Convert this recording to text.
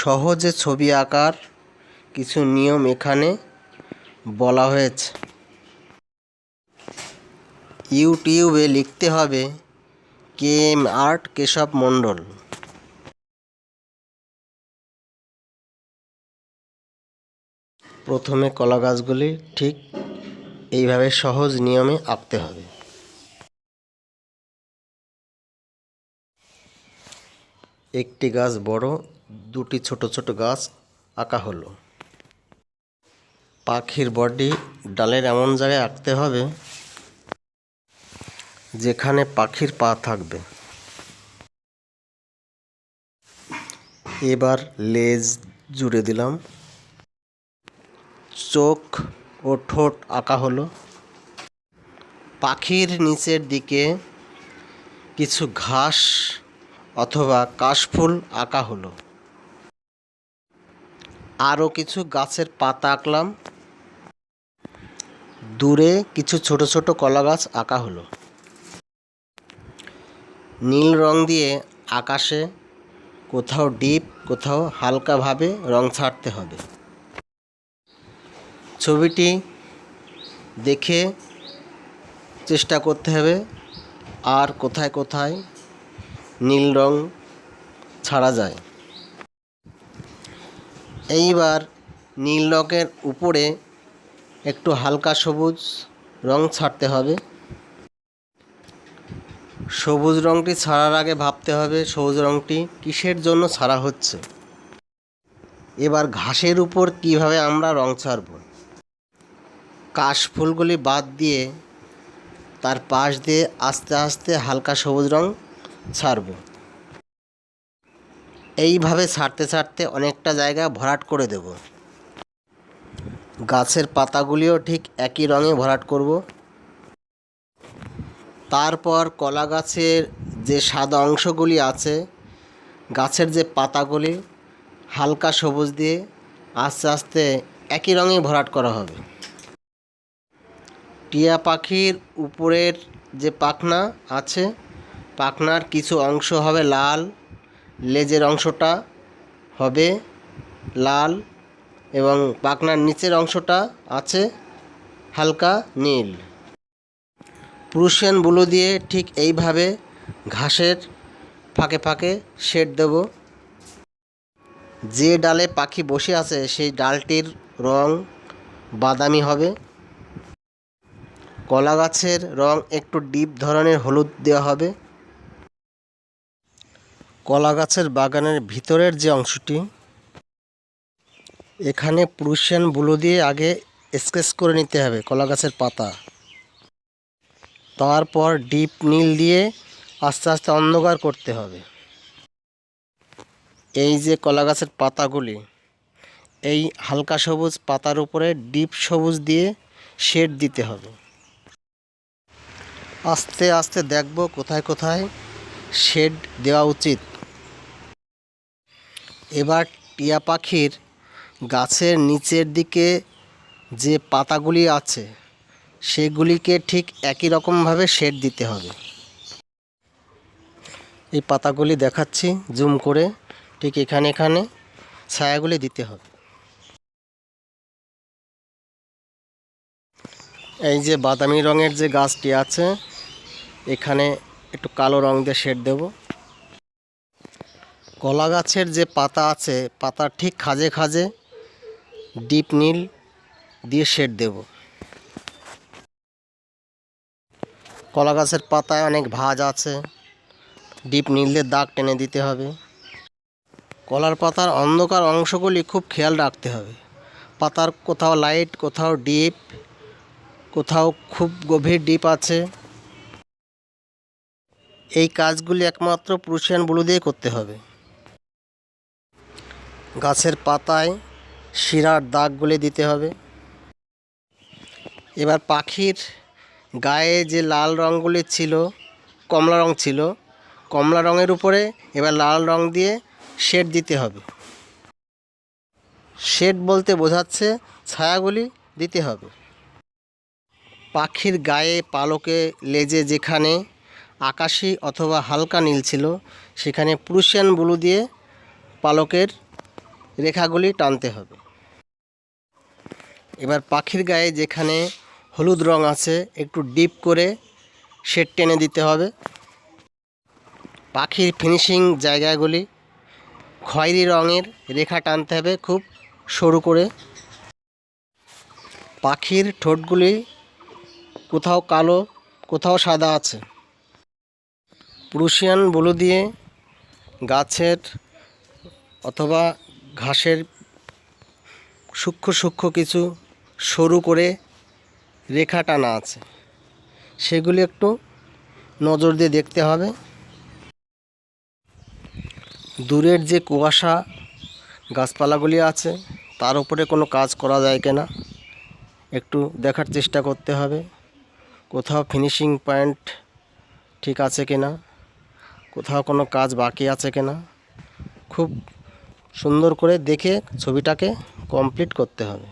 সহজে ছবি আঁকার কিছু নিয়ম এখানে বলা হয়েছে। ইউটিউবে লিখতে হবে KM আর্ট কেশব মণ্ডল। প্রথমে কলা গাছগুলি ঠিক এইভাবে সহজ নিয়মে আঁকতে হবে। একটি গাছ বড়, দুটি ছোট ছোট গাছ আঁকা হলো। পাখির বডি ডালের এমন জায়গায় আঁকতে হবে যেখানে পাখির পা থাকবে। এবার লেজ জুড়ে দিলাম। চোখ ও ঠোঁট আঁকা হলো। পাখির নিচের দিকে কিছু ঘাস অথবা কাশফুল আঁকা হলো। আরও কিছু গাছের পাতা আঁকলাম। দূরে কিছু ছোট ছোট কলা গাছ আঁকা হলো। নীল রং দিয়ে আকাশে কোথাও ডিপ, কোথাও হালকাভাবে রং ছাড়তে হবে। ছবিটি দেখে চেষ্টা করতে হবে আর কোথায় কোথায় নীল রং ছাড়া যায়। এইবার নীল রঙের উপরে একটু হালকা সবুজ রং ছাড়তে হবে। সবুজ রঙটি ছাড়ার আগে ভাবতে হবে সবুজ রঙটি কিসের জন্য ছাড়া হচ্ছে। এবার ঘাসের উপর কিভাবে আমরা রং ছাড়ব। কাশফুলগুলি বাদ দিয়ে তার পাশ দিয়ে আস্তে আস্তে হালকা সবুজ রং ছাড়ব। এইভাবে ছাড়তে ছাড়তে অনেকটা জায়গা ভরাট করে দেব। গাছের পাতাগুলিও ঠিক একই রঙে ভরাট করব। তারপর কলা গাছের যে সাদা অংশগুলি আছে, গাছের যে পাতাগুলি হালকা সবুজ দিয়ে আস্তে আস্তে একই রঙে ভরাট করা হবে। টিয়া পাখির উপরের যে পাখনা আছে, পাখনার কিছু অংশ হবে লাল, লেজের অংশটা হবে লাল এবং পাখনার নিচের অংশটা আছে হালকা নীল। প্রুশিয়ান ব্লু দিয়ে ঠিক এইভাবে ঘাসের ফাঁকে ফাঁকে শেড দেব। যে ডালে পাখি বসে আছে সেই ডালটির রং বাদামি হবে। কলা গাছের রং একটু ডিপ ধরনের হলুদ দেওয়া হবে। কলা গাছের বাগানের ভিতরের যে অংশটি, এখানে প্রুশিয়ান ব্লু দিয়ে আগে স্কেচ করে নিতে হবে কলা গাছের পাতা। তারপর ডিপ নীল দিয়ে আস্তে আস্তে অন্ধকার করতে হবে। এই যে কলা গাছের পাতাগুলি, এই হালকা সবুজ পাতার উপরে ডিপ সবুজ দিয়ে শেড দিতে হবে। আস্তে আস্তে দেখব কোথায় কোথায় শেড দেওয়া উচিত। এবার টিয়া পাখির গাছের নিচের দিকে যে পাতাগুলি আছে সেগুলিকে ঠিক একই রকমভাবে শেড দিতে হবে। এই পাতাগুলি দেখাচ্ছি জুম করে, ঠিক এখানে এখানে ছায়াগুলি দিতে হবে। এই যে বাদামি রঙের যে গাছটি আছে, এখানে একটু কালো রং দিয়ে শেড দেব। কলা গাছের যে পাতা আছে, পাতার ঠিক খাঁজে খাঁজে ডিপ নীল দিয়ে শেড দেব। কলা গাছের পাতায় অনেক ভাঁজ আছে, ডিপ নীল দিয়ে দাগ টেনে দিতে হবে। কলার পাতার অন্ধকার অংশগুলি খুব খেয়াল রাখতে হবে। পাতার কোথাও লাইট, কোথাও ডিপ, কোথাও খুব গভীর ডিপ আছে। এই কাজগুলি একমাত্র প্রুশিয়ান ব্লু দিয়ে করতে হবে। গাছের পাতায় শিরার দাগগুলি দিতে হবে। এবার পাখির গায়ে যে লাল রঙগুলি ছিল, কমলা রং ছিল, কমলা রঙের উপরে এবার লাল রং দিয়ে শেড দিতে হবে। শেড বলতে বোঝাচ্ছে ছায়াগুলি দিতে হবে। পাখির গায়ে, পালকে, লেজে যেখানে আকাশি অথবা হালকা নীল ছিল সেখানে প্রুশিয়ান ব্লু দিয়ে পালকের রেখাগুলি টানতে হবে। এবার পাখির গায়ে যেখানে হলুদ রং আছে একটু ডিপ করে শেড টেনে দিতে হবে। পাখির ফিনিশিং জায়গাগুলি খয়েরি রঙের রেখা টানতে হবে খুব সরু করে। পাখির ঠোঁটগুলি কোথাও কালো কোথাও সাদা আছে। প্রুশিয়ান ব্লু দিয়ে গাছের অথবা ঘাসের সূক্ষ্ম সূক্ষ্ম কিছু সরু করে রেখা টানা আছে, সেগুলি একটু নজর দিয়ে দেখতে হবে। দূরের যে কুয়াশা গাছপালাগুলি আছে তার উপরে কোনো কাজ করা যায় কিনা একটু দেখার চেষ্টা করতে হবে। কোথাও ফিনিশিং পয়েন্ট ঠিক আছে কিনা, কোথাও কোনো কাজ বাকি আছে কিনা, খুব সুন্দর করে দেখে ছবিটাকে কমপ্লিট করতে হবে।